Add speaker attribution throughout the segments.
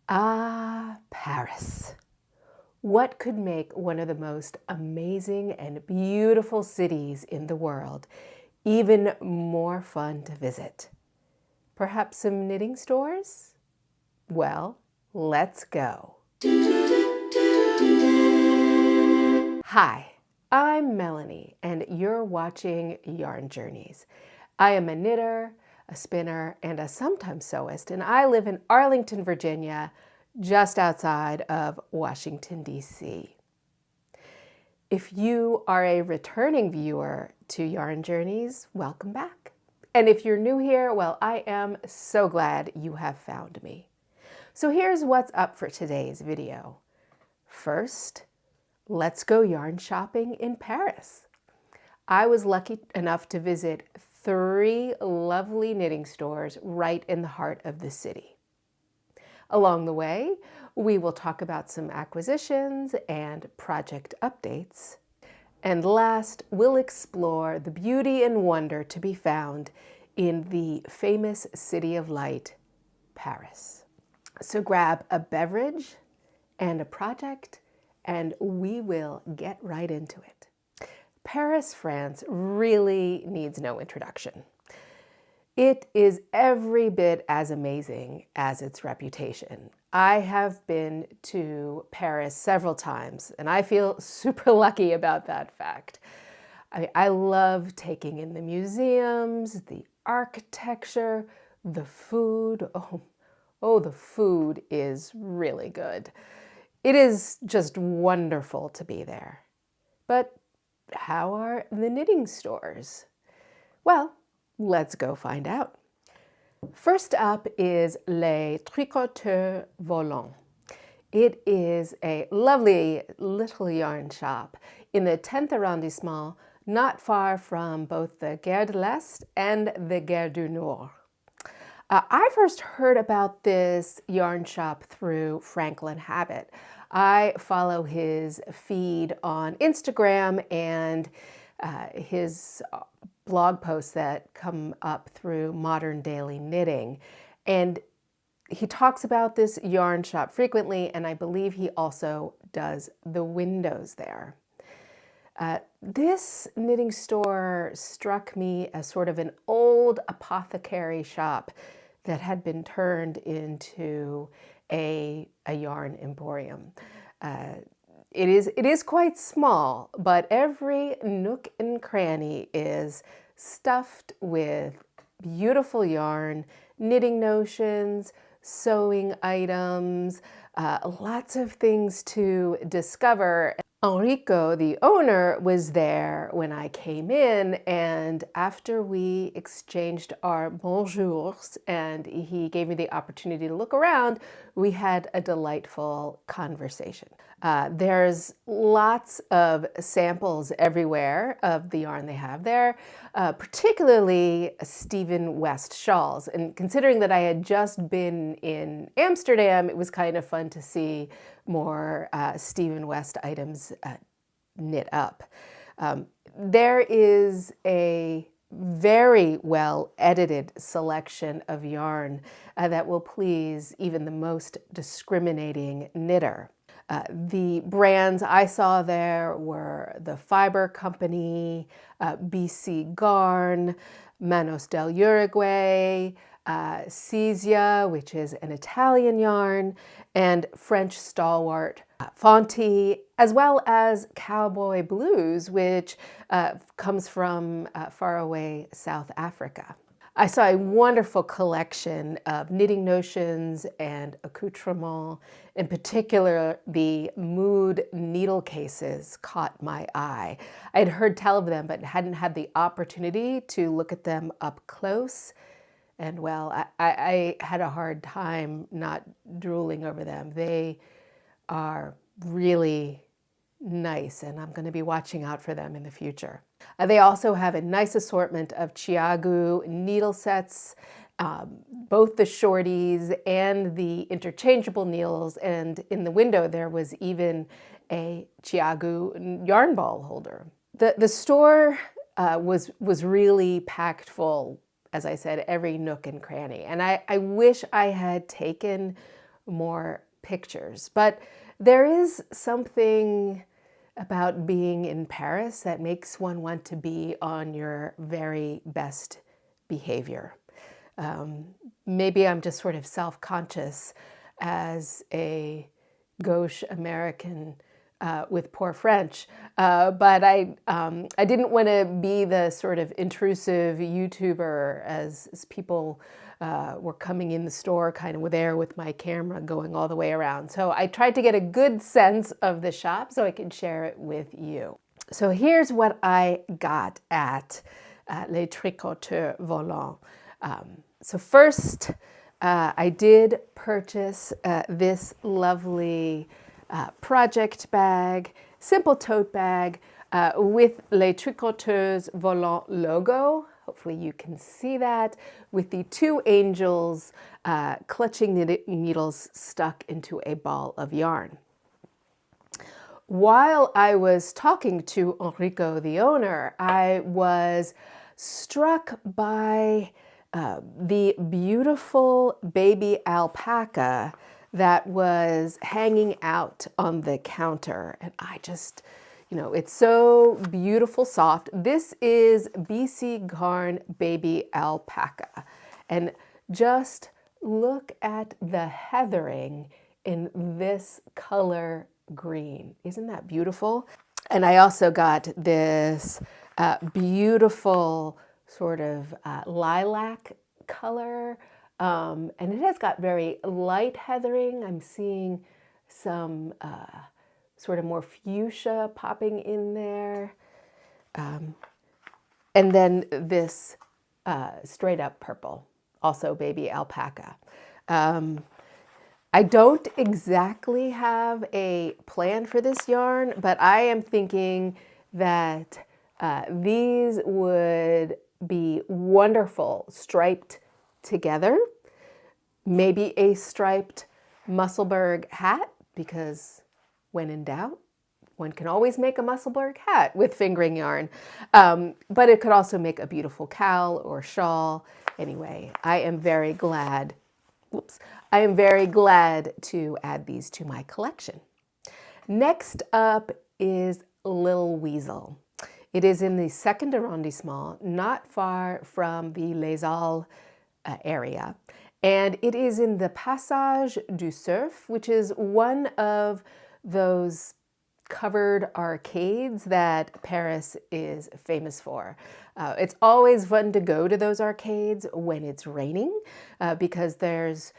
Speaker 1: Ah, Paris. What could make one of the most amazing and beautiful cities in the world even more fun to visit? Perhaps some knitting stores? Well, let's go. Hi, I'm Melanie, and you're watching Yarn Journeys. I am a knitter, a spinner, and a sometimes sewist, and I live in Arlington, Virginia, just outside of Washington, D.C. If you are a returning viewer to Yarn Journeys, welcome back. And if you're new here, well, I am so glad you have found me. So here's what's up for today's video. First, let's go yarn shopping in Paris. I was lucky enough to visit 3 lovely knitting stores right in the heart of the city. Along the way, we will talk about some acquisitions and project updates. And last, we'll explore the beauty and wonder to be found in the famous city of light, Paris. So grab a beverage and a project, and we will get right into it. Paris, France really needs no introduction. It is every bit as amazing as its reputation. I have been to Paris several times, and I feel super lucky about that fact. I love taking in the museums, the architecture, the food. Oh, the food is really good. It is just wonderful to be there. But how are the knitting stores? Well, let's go find out. First up is Les Tricoteurs Volants. It is a lovely little yarn shop in the 10th arrondissement, not far from both the Gare de l'Est and the Gare du Nord. I first heard about this yarn shop through Franklin Habit. I follow his feed on Instagram and his blog posts that come up through Modern Daily Knitting. And he talks about this yarn shop frequently, and I believe he also does the windows there. This knitting store struck me as sort of an old apothecary shop that had been turned into a yarn emporium. It is quite small, but every nook and cranny is stuffed with beautiful yarn, knitting notions, sewing items, lots of things to discover. Enrico, the owner, was there when I came in, and after we exchanged our bonjours and he gave me the opportunity to look around, we had a delightful conversation. There's lots of samples everywhere of the yarn they have there, particularly Stephen West shawls. And considering that I had just been in Amsterdam, it was kind of fun to see more Stephen West items knit up. There is a very well edited selection of yarn that will please even the most discriminating knitter. The brands I saw there were the Fiber Company, BC Garn, Manos del Uruguay, Cisia, which is an Italian yarn, and French stalwart Fonti, as well as Cowboy Blues, which comes from faraway South Africa. I saw a wonderful collection of knitting notions and accoutrements. In particular, the mood needle cases caught my eye. I had heard tell of them, but hadn't had the opportunity to look at them up close. And well, I had a hard time not drooling over them. They are really nice, and I'm going to be watching out for them in the future. They also have a nice assortment of Chiagu needle sets, both the shorties and the interchangeable needles, and in the window there was even a Chiagu yarn ball holder. The store was really packed full, as I said, every nook and cranny, and I wish I had taken more pictures. But there is something about being in Paris that makes one want to be on your very best behavior. Maybe I'm just sort of self-conscious as a gauche American with poor French, but I didn't want to be the sort of intrusive YouTuber as people were coming in the store, kind of there with my camera going all the way around. So I tried to get a good sense of the shop so I could share it with you. So here's what I got at Les Tricoteurs Volants. So first, I did purchase this lovely project bag, simple tote bag with Les Tricoteurs Volants logo. Hopefully you can see that, with the two angels clutching needles stuck into a ball of yarn. While I was talking to Enrico, the owner, I was struck by the beautiful baby alpaca that was hanging out on the counter. And I just, it's so beautiful, soft. This is BC Garn Baby Alpaca. And just look at the heathering in this color green. Isn't that beautiful? And I also got this beautiful sort of lilac color. And it has got very light heathering. I'm seeing some sort of more fuchsia popping in there. And then this straight up purple, also baby alpaca. I don't exactly have a plan for this yarn, but I am thinking that these would be wonderful striped together. Maybe a striped Musselburgh hat, because when in doubt, one can always make a Musselburgh hat with fingering yarn. But it could also make a beautiful cowl or shawl. Anyway, I am very glad to add these to my collection. Next up is Lil Weasel. It is in the 2nd arrondissement, not far from the Les Halles area. And it is in the Passage du Cerf, which is one of those covered arcades that Paris is famous for. It's always fun to go to those arcades when it's raining because there's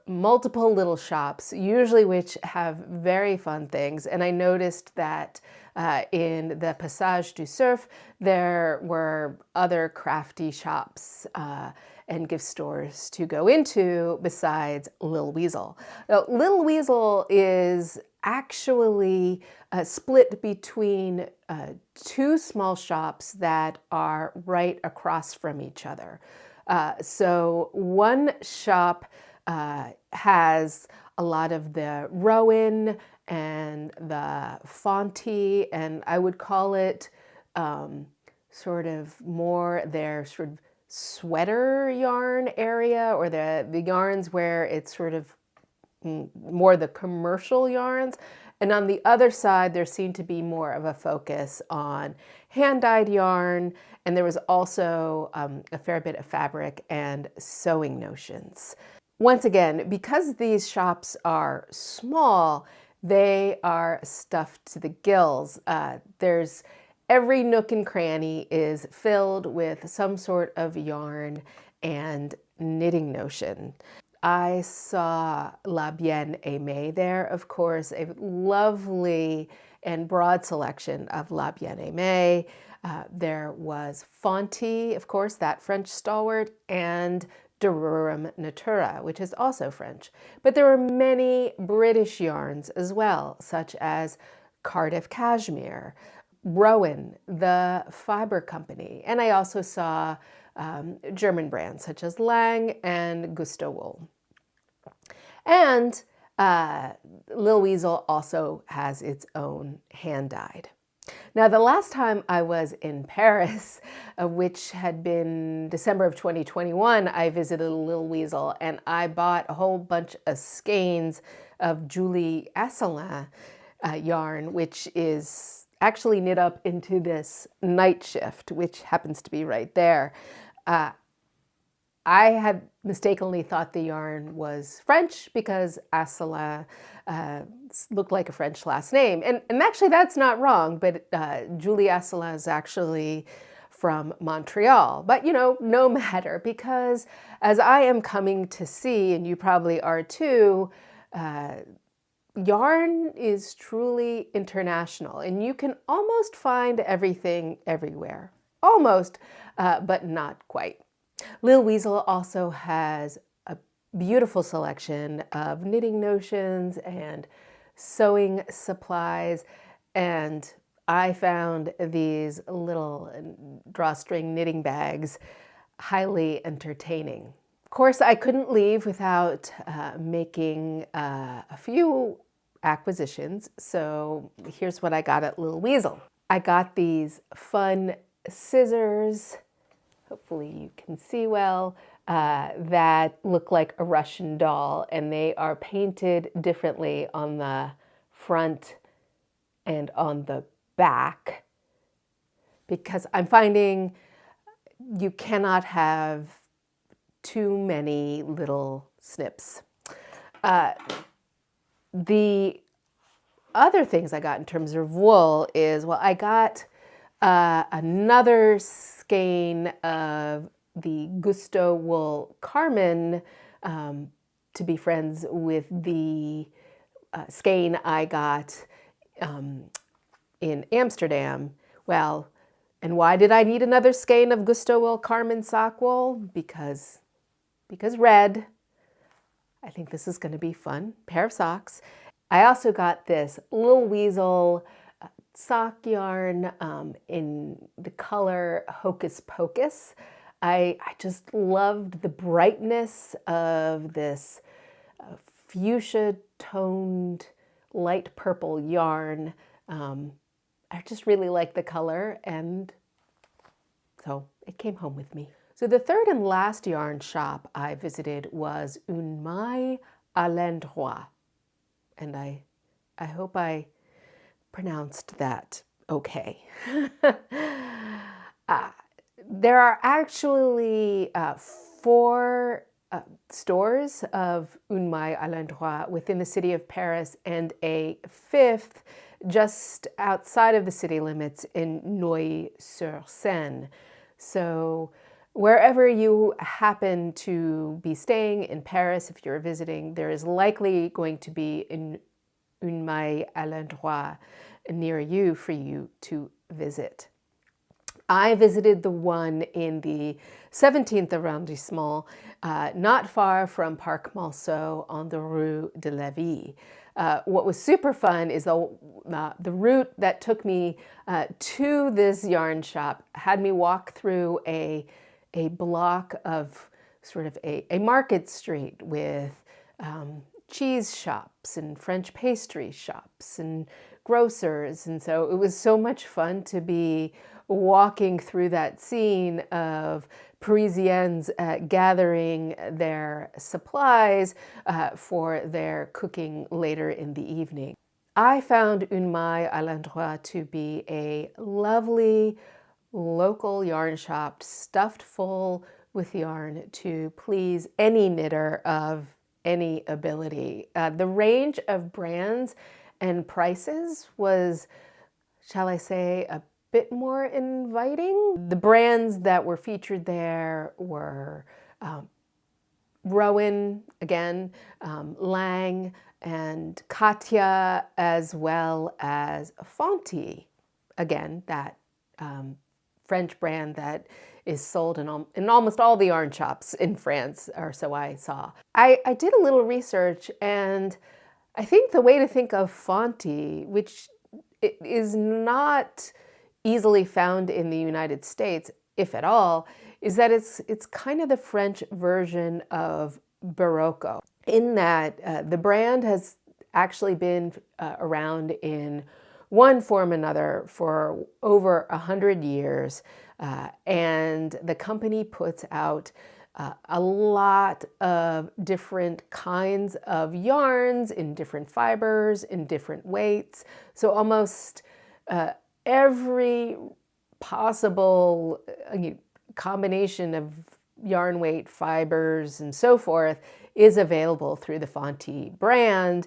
Speaker 1: multiple little shops, usually which have very fun things. And I noticed that in the Passage du Cerf, there were other crafty shops and gift stores to go into besides Lil Weasel. Now, Lil Weasel is actually split between two small shops that are right across from each other. So one shop has a lot of the Rowan and the Fonty, and I would call it sort of more their sort of sweater yarn area, or the yarns where it's sort of more the commercial yarns. And on the other side, there seemed to be more of a focus on hand-dyed yarn, and there was also a fair bit of fabric and sewing notions. Once again, because these shops are small, they are stuffed to the gills. There's every nook and cranny is filled with some sort of yarn and knitting notion. I saw La Bien Aimée there, of course, a lovely and broad selection of La Bien Aimée. There was Fonty, of course, that French stalwart, and Durum Natura, which is also French. But there were many British yarns as well, such as Cardiff Cashmere, Rowan, the Fiber Company, and I also saw German brands such as Lang and Gusto Wool. And Lil Weasel also has its own hand-dyed. Now, the last time I was in Paris, which had been December of 2021, I visited Lil Weasel and I bought a whole bunch of skeins of Julie Asselin yarn, which is actually knit up into this night shift, which happens to be right there. I had mistakenly thought the yarn was French because Asselin looked like a French last name. And actually that's not wrong, but Julie Asselin is actually from Montreal. But you know, no matter, because as I am coming to see, and you probably are too, yarn is truly international and you can almost find everything everywhere. Almost, but not quite. Lil Weasel also has a beautiful selection of knitting notions and sewing supplies, and I found these little drawstring knitting bags highly entertaining. Of course, I couldn't leave without making a few acquisitions, so here's what I got at Lil Weasel. I got these fun scissors, hopefully you can see well, that look like a Russian doll, and they are painted differently on the front and on the back, because I'm finding you cannot have too many little snips. The other things I got in terms of wool is, well, I got another skein of the Gusto wool Carmen to be friends with the skein I got in Amsterdam. Well, and why did I need another skein of Gusto wool Carmen sock wool? Because red. I think this is going to be fun. Pair of socks. I also got this Lil Weasel sock yarn in the color Hocus Pocus. I just loved the brightness of this fuchsia toned light purple yarn. I just really liked the color, and so it came home with me. So the third and last yarn shop I visited was Une Maille à l'endroit, and I hope I pronounced that okay. There are actually 4 stores of Une Maille à l'endroit within the city of Paris, and a 5th just outside of the city limits in Neuilly-sur-Seine. So wherever you happen to be staying in Paris, if you're visiting, there is likely going to be Une Maille à l'endroit near you for you to visit. I visited the one in the 17th arrondissement, not far from Parc Monceau on the Rue de Lévis. What was super fun is the route that took me to this yarn shop had me walk through a block of sort of a market street with cheese shops and French pastry shops and grocers. And so it was so much fun to be walking through that scene of Parisians gathering their supplies for their cooking later in the evening. I found Une Maille à l'endroit to be a lovely local yarn shop stuffed full with yarn to please any knitter of any ability. The range of brands and prices was, shall I say, a bit more inviting. The brands that were featured there were Rowan, again, Lang, and Katya, as well as Fonty, again, that French brand that is sold in almost all the yarn shops in France, or so I saw. I did a little research, and I think the way to think of Fonty, which is not easily found in the United States, if at all, is that it's kind of the French version of Barocco, in that the brand has actually been around in one form or another for over 100 years. And the company puts out a lot of different kinds of yarns in different fibers, in different weights. So almost every possible combination of yarn weight, fibers, and so forth is available through the Fonte brand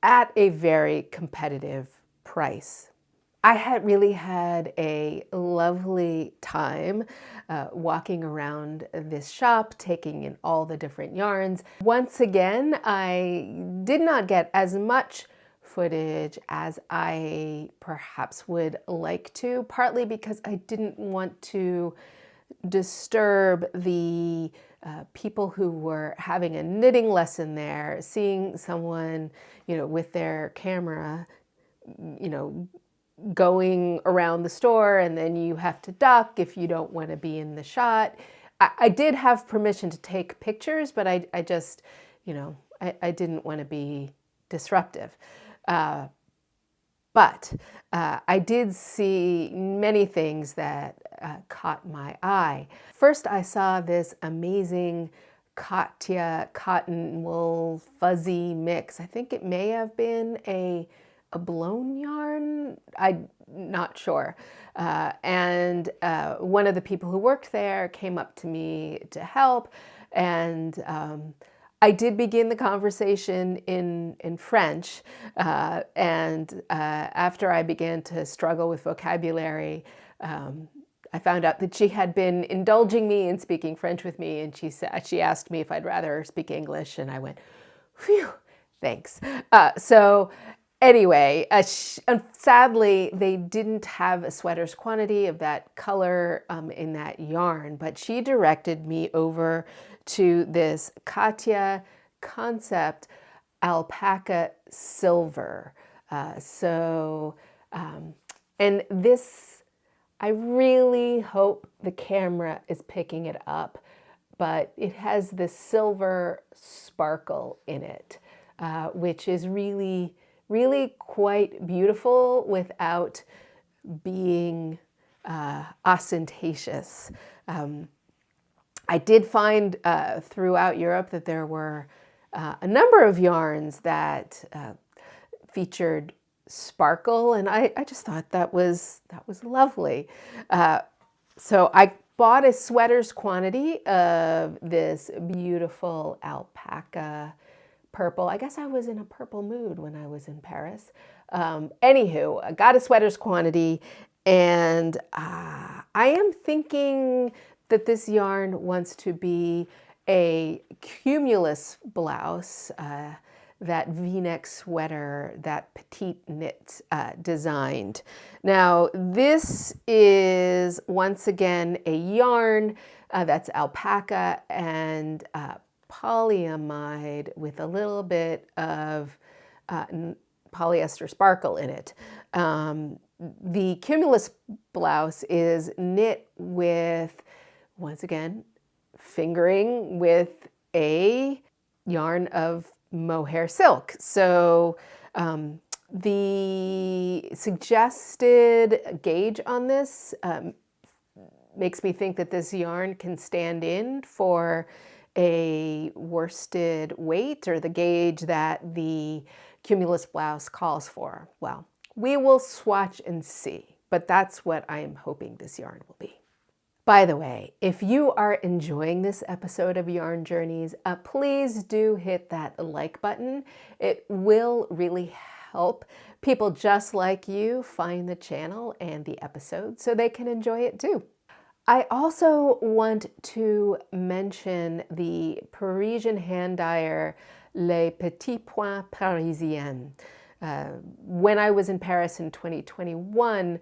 Speaker 1: at a very competitive price. I had really had a lovely time walking around this shop, taking in all the different yarns. Once again, I did not get as much footage as I perhaps would like to, partly because I didn't want to disturb the people who were having a knitting lesson there, seeing someone, with their camera, going around the store, and then you have to duck if you don't want to be in the shot. I did have permission to take pictures, but I just, I didn't want to be disruptive. But I did see many things that caught my eye. First, I saw this amazing Katia cotton wool fuzzy mix. I think it may have been a blown yarn. I'm not sure. And one of the people who worked there came up to me to help, and I did begin the conversation in French, and after I began to struggle with vocabulary, I found out that she had been indulging me in speaking French with me, and she asked me if I'd rather speak English, and I went, phew, thanks. So anyway, sadly, they didn't have a sweater's quantity of that color in that yarn, but she directed me over to this Katia Concept Alpaca Silver. And this, I really hope the camera is picking it up, but it has this silver sparkle in it, which is really, really quite beautiful without being ostentatious. I did find throughout Europe that there were a number of yarns that featured sparkle, and I just thought that was lovely. So I bought a sweater's quantity of this beautiful alpaca purple. I guess I was in a purple mood when I was in Paris. Anywho, I got a sweater's quantity, and I am thinking that this yarn wants to be a Cumulus blouse, that V-neck sweater that PetiteKnit designed. Now, this is once again a yarn that's alpaca and polyamide with a little bit of polyester sparkle in it. The Cumulus blouse is knit with, once again, fingering with a yarn of mohair silk. So the suggested gauge on this makes me think that this yarn can stand in for a worsted weight, or the gauge that the Cumulus blouse calls for. Well, we will swatch and see, but that's what I am hoping this yarn will be. By the way, if you are enjoying this episode of Yarn Journeys, please do hit that like button. It will really help people just like you find the channel and the episode so they can enjoy it too. I also want to mention the Parisian hand dyer Les Petits Points Parisiens. When I was in Paris in 2021,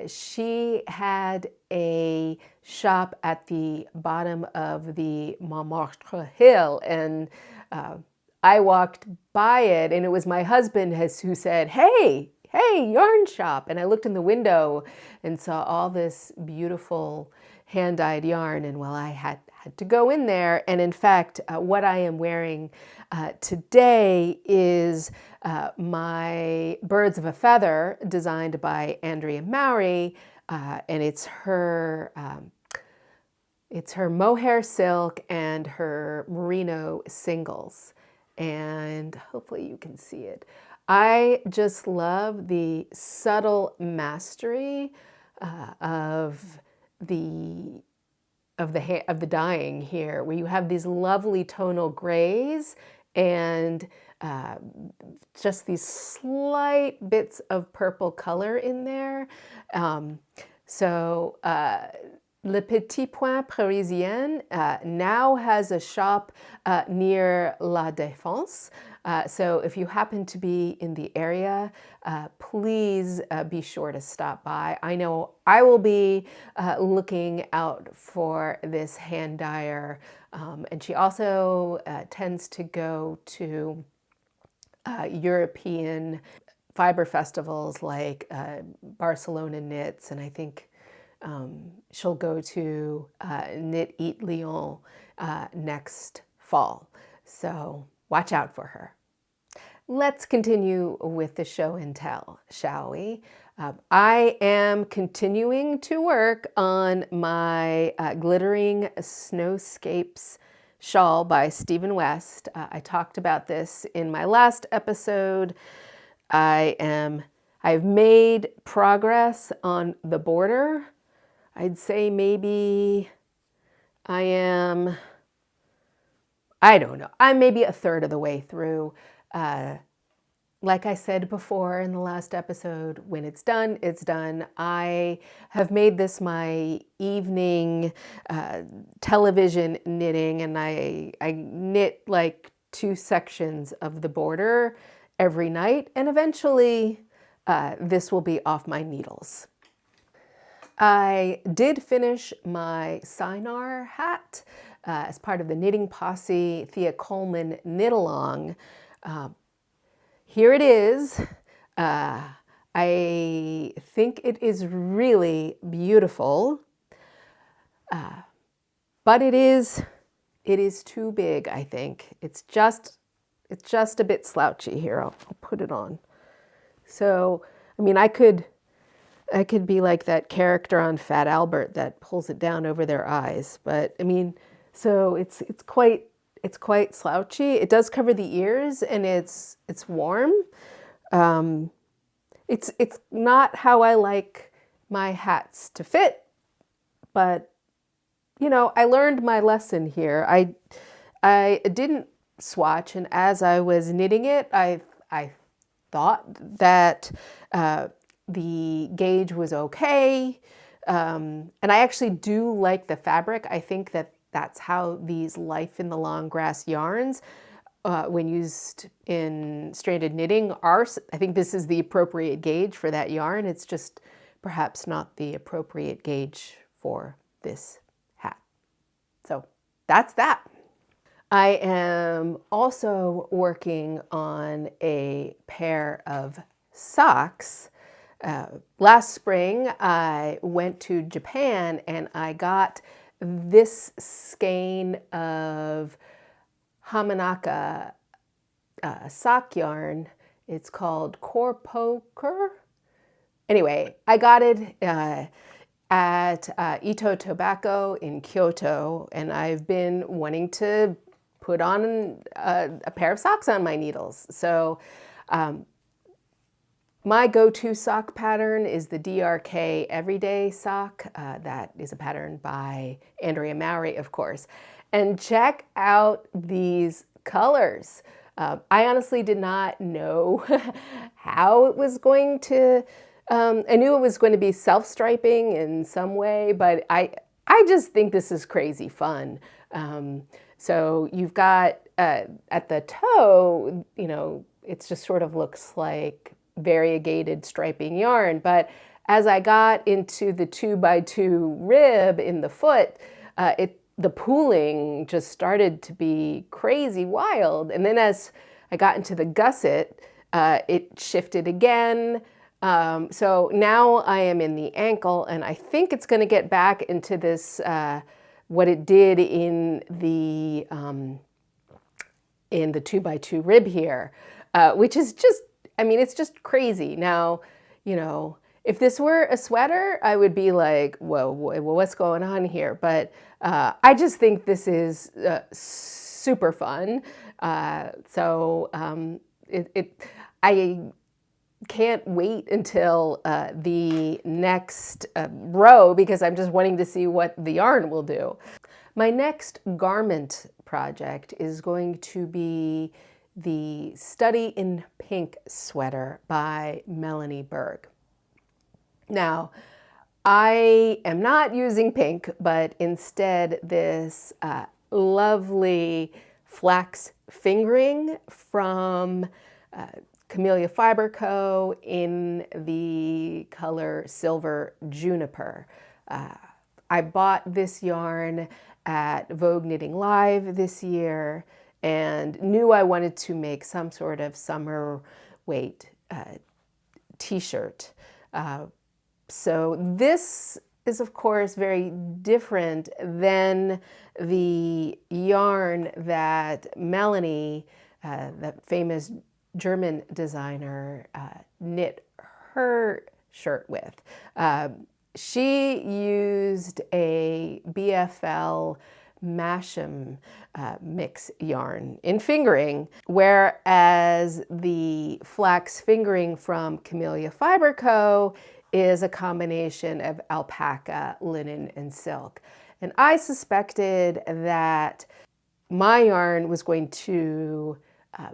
Speaker 1: she had a shop at the bottom of the Montmartre Hill, and I walked by it, and it was my husband who said, hey, yarn shop. And I looked in the window and saw all this beautiful hand-dyed yarn, and well, I had to go in there. And in fact, what I am wearing today is my Birds of a Feather, designed by Andrea Mowry, and it's her mohair silk and her merino singles, and hopefully you can see it. I just love the subtle mastery of the dyeing here, where you have these lovely tonal grays and just these slight bits of purple color in there. Le Petit Point Parisien now has a shop near Ile-de-France. So if you happen to be in the area, please be sure to stop by. I know I will be looking out for this hand dyer. And she also tends to go to European fiber festivals like Barcelona Knits, and I think she'll go to Knit Eat Lyon next fall. So watch out for her. Let's continue with the show and tell, shall we? I am continuing to work on my glittering Snowscapes shawl by Stephen West. I talked about this in my last episode. I've made progress on the border. I'd say maybe I don't know, I'm maybe a third of the way through. Like I said before in the last episode, when it's done, it's done. I have made this my evening television knitting, and I knit like 2 sections of the border every night, and eventually this will be off my needles. I did finish my Cynar hat as part of the Knitting Posse Thea Colman knit along. Here it is. I think it is really beautiful, but it is too big, I think. It's just a bit slouchy here. I'll put it on. So, I mean, I could be like that character on Fat Albert that pulls it down over their eyes, but I mean, so it's quite slouchy. It does cover the ears, and it's warm. It's not how I like my hats to fit, but you know, I learned my lesson here. I didn't swatch, and as I was knitting it, I thought that the gauge was okay, and I actually do like the fabric. I think that's how these Life in the Long Grass yarns, when used in stranded knitting, are. I think this is the appropriate gauge for that yarn. It's just perhaps not the appropriate gauge for this hat. So that's that. I am also working on a pair of socks. Last spring, I went to Japan and I got this skein of Hamanaka sock yarn. It's called Korpoker. Anyway, I got it at Ito Tobacco in Kyoto, and I've been wanting to put on a pair of socks on my needles. So my go-to sock pattern is the DRK Everyday sock. That is a pattern by Andrea Mowry, of course. And check out these colors. I honestly did not know how it was going to, I knew it was going to be self-striping in some way, but I just think this is crazy fun. So you've got, at the toe, you know, it just sort of looks like variegated striping yarn, but as I got into the 2x2 rib in the foot, the pooling just started to be crazy wild. And then as I got into the gusset, it shifted again. So now I am in the ankle, and I think it's going to get back into this, what it did in the 2x2 rib here, which is just, I mean, it's just crazy. Now, you know, if this were a sweater, I would be like, whoa, what's going on here? But I just think this is super fun. I can't wait until the next row, because I'm just wanting to see what the yarn will do. My next garment project is going to be the Study in Pink sweater by Melanie Berg. Now, I am not using pink, but instead this lovely flax fingering from Camellia Fiber Co. in the color Silver Juniper. I bought this yarn at Vogue Knitting Live this year and knew I wanted to make some sort of Summerweight t-shirt. So this is, of course, very different than the yarn that Melanie, that famous German designer, knit her shirt with. She used a BFL Masham mix yarn in fingering, whereas the flax fingering from Camellia Fiber Co. is a combination of alpaca, linen, and silk. And I suspected that my yarn was going to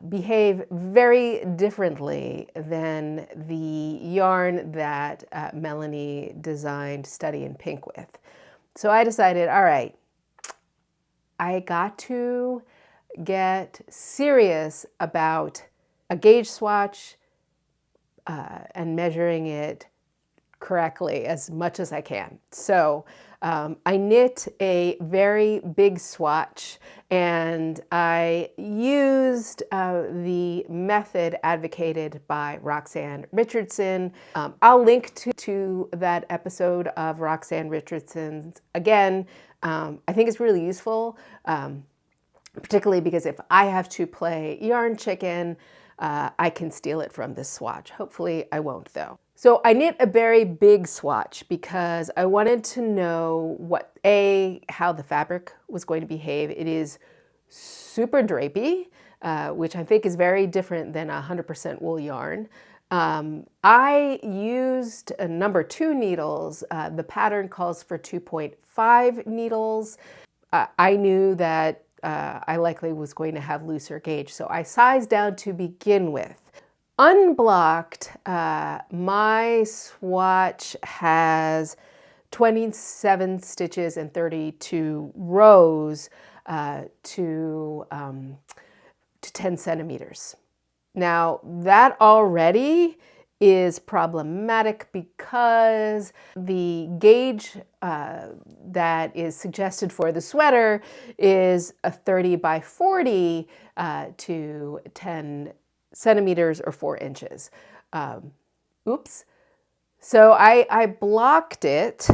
Speaker 1: behave very differently than the yarn that Melanie designed Study in Pink with. So I decided, all right, I got to get serious about a gauge swatch and measuring it correctly as much as I can. So I knit a very big swatch, and I used the method advocated by Roxanne Richardson. I'll link to that episode of Roxanne Richardson's again. I think it's really useful, particularly because if I have to play yarn chicken, I can steal it from this swatch. Hopefully I won't, though. So I knit a very big swatch because I wanted to know how the fabric was going to behave. It is super drapey, which I think is very different than 100% wool yarn. I used number 2 needles. The pattern calls for 2.5 needles. I knew that I likely was going to have looser gauge, so I sized down to begin with. Unblocked, my swatch has 27 stitches and 32 rows to 10 centimeters. Now that already is problematic because the gauge that is suggested for the sweater is a 30 by 40 to 10 centimeters or 4 inches. Oops. So I blocked it.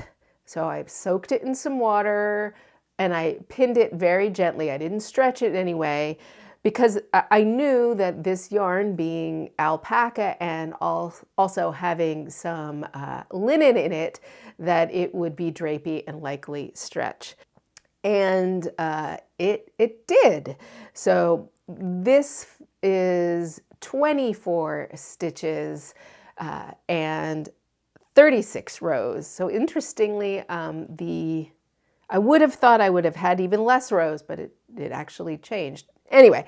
Speaker 1: So I soaked it in some water and I pinned it very gently. I didn't stretch it anyway because I knew that this yarn being alpaca and also having some linen in it, that it would be drapey and likely stretch. And it did. So this is 24 stitches and 36 rows. So interestingly, I would have thought I would have had even less rows, but it actually changed. Anyway,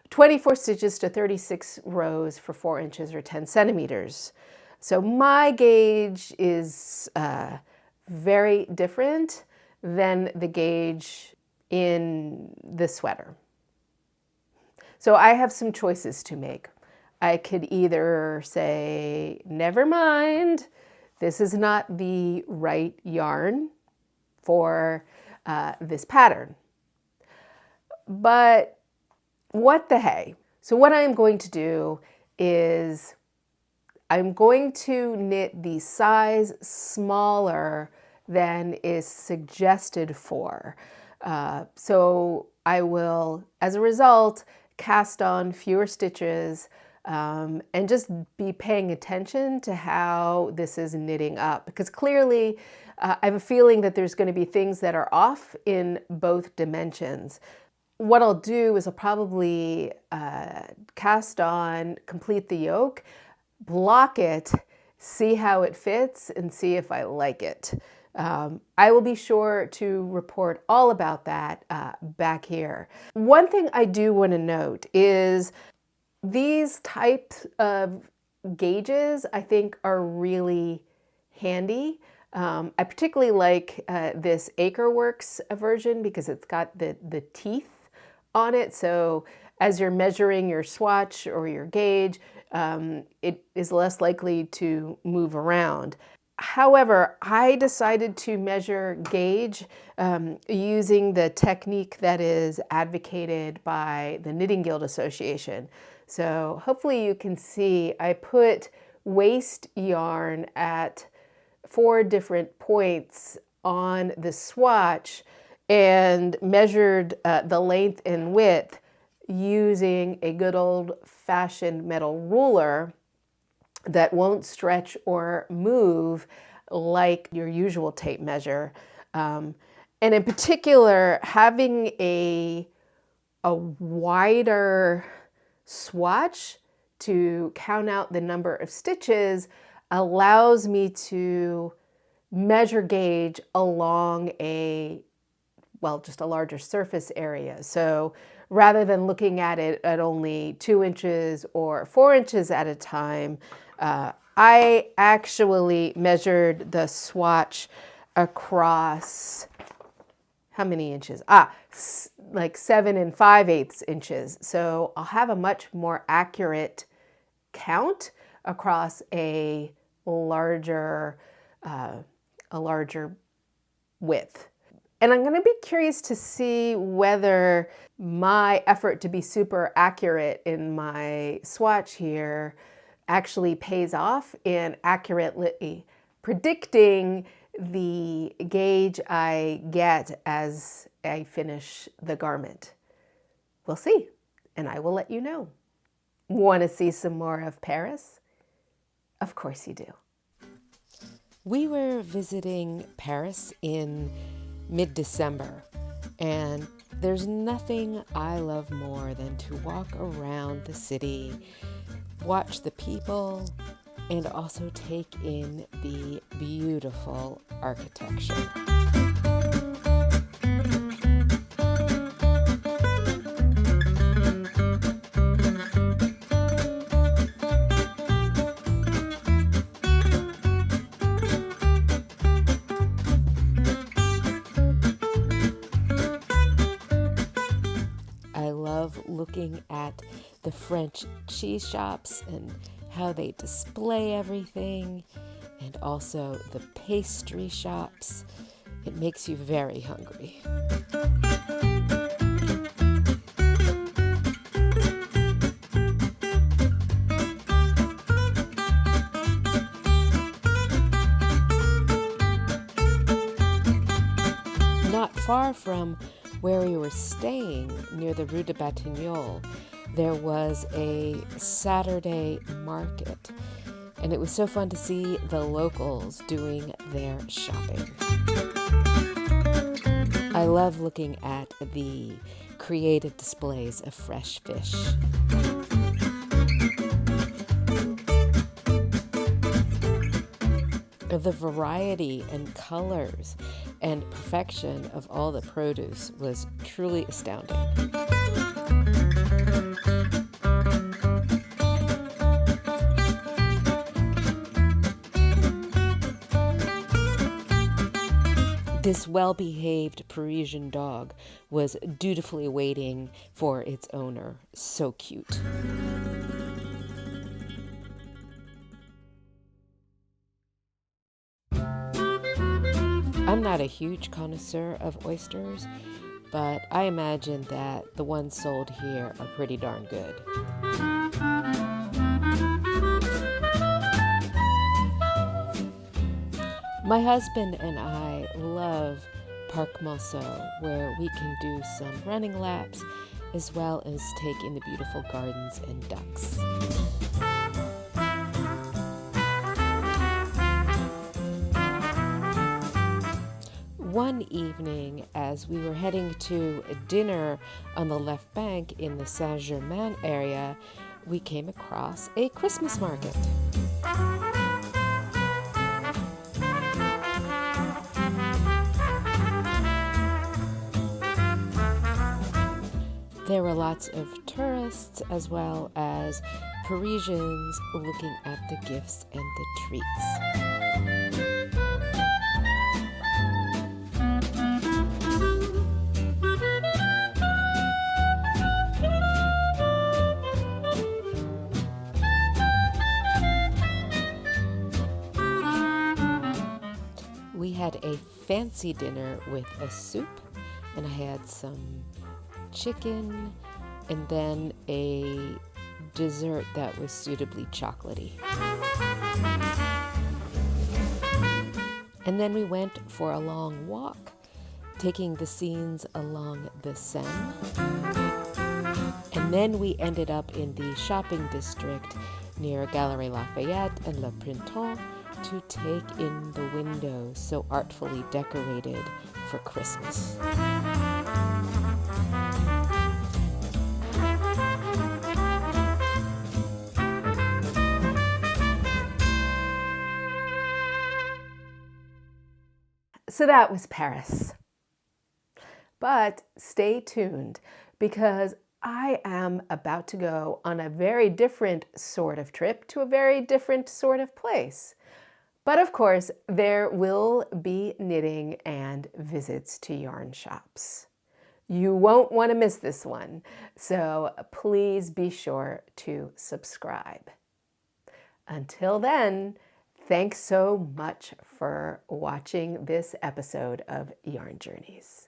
Speaker 1: 24 stitches to 36 rows for 4 inches or 10 centimeters. So my gauge is very different than the gauge in the sweater. So I have some choices to make. I could either say, never mind, this is not the right yarn for this pattern. But what the hey? So what I'm going to do is I'm going to knit the size smaller than is suggested for. So I will, as a result, cast on fewer stitches and just be paying attention to how this is knitting up. Because clearly I have a feeling that there's going to be things that are off in both dimensions. What I'll do is I'll probably cast on, complete the yoke, block it, see how it fits, and see if I like it. I will be sure to report all about that back here. One thing I do want to note is these types of gauges I think are really handy. I particularly like this Acreworks version because it's got the teeth on it. So as you're measuring your swatch or your gauge, it is less likely to move around. However, I decided to measure gauge using the technique that is advocated by the Knitting Guild Association. So hopefully you can see I put waste yarn at 4 different points on the swatch and measured the length and width using a good old-fashioned metal ruler that won't stretch or move like your usual tape measure. And in particular, having a wider swatch to count out the number of stitches allows me to measure gauge along just a larger surface area. So rather than looking at it at only 2 inches or 4 inches at a time, I actually measured the swatch across, how many inches? Like 7 5/8 inches. So I'll have a much more accurate count across a larger width. And I'm going to be curious to see whether my effort to be super accurate in my swatch here actually pays off in accurately predicting the gauge I get as I finish the garment. We'll see, and I will let you know. Want to see some more of Paris? Of course you do. We were visiting Paris in mid-December, and there's nothing I love more than to walk around the city, watch the people, and also take in the beautiful architecture. Looking at the French cheese shops and how they display everything, and also the pastry shops. It makes you very hungry. Not far from where we were staying, near the Rue de Batignolles, there was a Saturday market, and it was so fun to see the locals doing their shopping. I love looking at the creative displays of fresh fish. The variety and colors and perfection of all the produce was truly astounding. This well-behaved Parisian dog was dutifully waiting for its owner. So cute. I'm not a huge connoisseur of oysters, but I imagine that the ones sold here are pretty darn good. My husband and I love Parc Monceau, where we can do some running laps as well as take in the beautiful gardens and ducks. One evening, as we were heading to a dinner on the left bank in the Saint-Germain area, we came across a Christmas market. There were lots of tourists as well as Parisians looking at the gifts and the treats. We had a fancy dinner with a soup, and I had some chicken, and then a dessert that was suitably chocolatey. And then we went for a long walk, taking the scenes along the Seine. And then we ended up in the shopping district near Galeries Lafayette and Le Printemps to take in the windows so artfully decorated for Christmas. So that was Paris. But stay tuned, because I am about to go on a very different sort of trip to a very different sort of place. But of course, there will be knitting and visits to yarn shops. You won't want to miss this one, so please be sure to subscribe. Until then, thanks so much for watching this episode of Yarn Journeys.